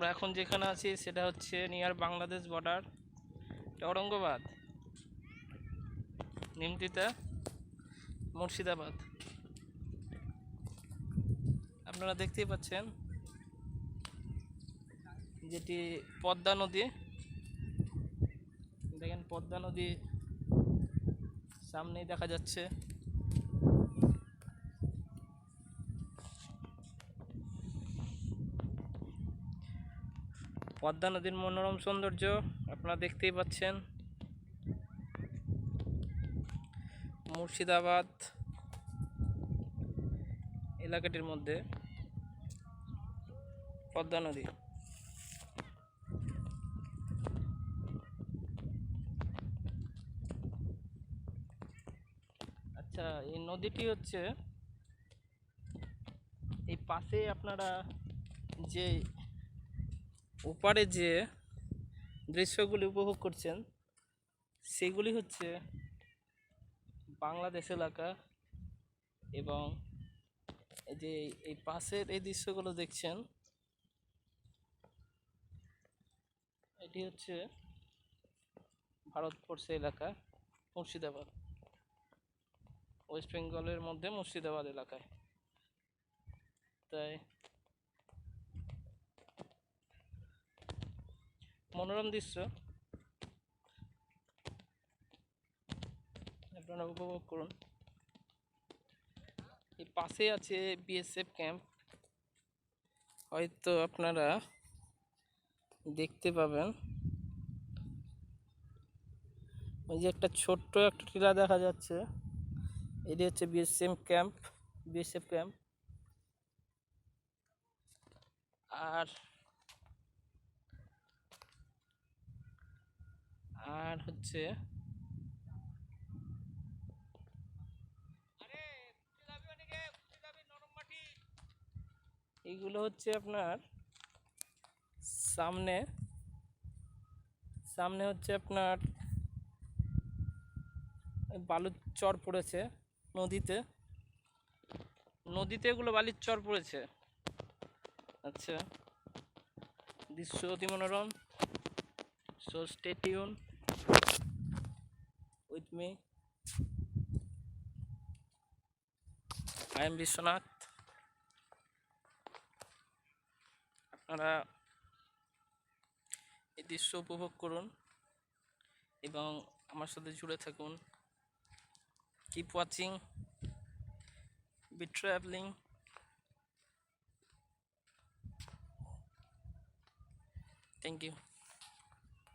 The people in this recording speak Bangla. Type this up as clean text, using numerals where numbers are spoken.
আমরা এখন যেখানে আছি সেটা হচ্ছে নিয়ার বাংলাদেশ বর্ডার, ঔরঙ্গাবাদ, নিমতিতা, মুর্শিদাবাদ। আপনারা দেখতেই পাচ্ছেন যেটি পদ্মা নদী। দেখেন পদ্মা নদী সামনেই দেখা যাচ্ছে। পদ্মা নদীর মনোরম সৌন্দর্য আপনারা দেখতেই পাচ্ছেন। মুর্শিদাবাদ এলাকাটির মধ্যে পদ্মা নদী। আচ্ছা, এই নদীটি হচ্ছে এই পাশে আপনারা যে ওপারে যে দৃশ্যগুলি উপভোগ করছেন সেগুলি হচ্ছে বাংলাদেশ এলাকা, এবং এই যে এই পাশের এই দৃশ্যগুলো দেখছেন এটি হচ্ছে ভারতবর্ষ এলাকা, মুর্শিদাবাদ, ওয়েস্ট বেঙ্গলের মধ্যে মুর্শিদাবাদ এলাকায়। তাই মনোরম দৃশ্য আপনারা উপভোগ করুন। এই পাশে আছে বিএসএফ ক্যাম্প, হয়তো আপনারা দেখতে পাবেন। ওই যে একটা ছোট্ট একটা টিলা দেখা যাচ্ছে, এটি হচ্ছে বিএসএফ ক্যাম্প। আর আর হচ্ছে এইগুলো হচ্ছে আপনার সামনে সামনে হচ্ছে আপনার বালুর চর পড়েছে নদীতে এগুলো বালির চর পড়েছে। আচ্ছা, দৃশ্য অতি মনোরম। So stay tune with me. I am Biswanath. আপনারা এই দৃশ্য উপভোগ করুন এবং আমার সাথে জুড়ে থাকুন। Keep watching, be travelling. Thank you.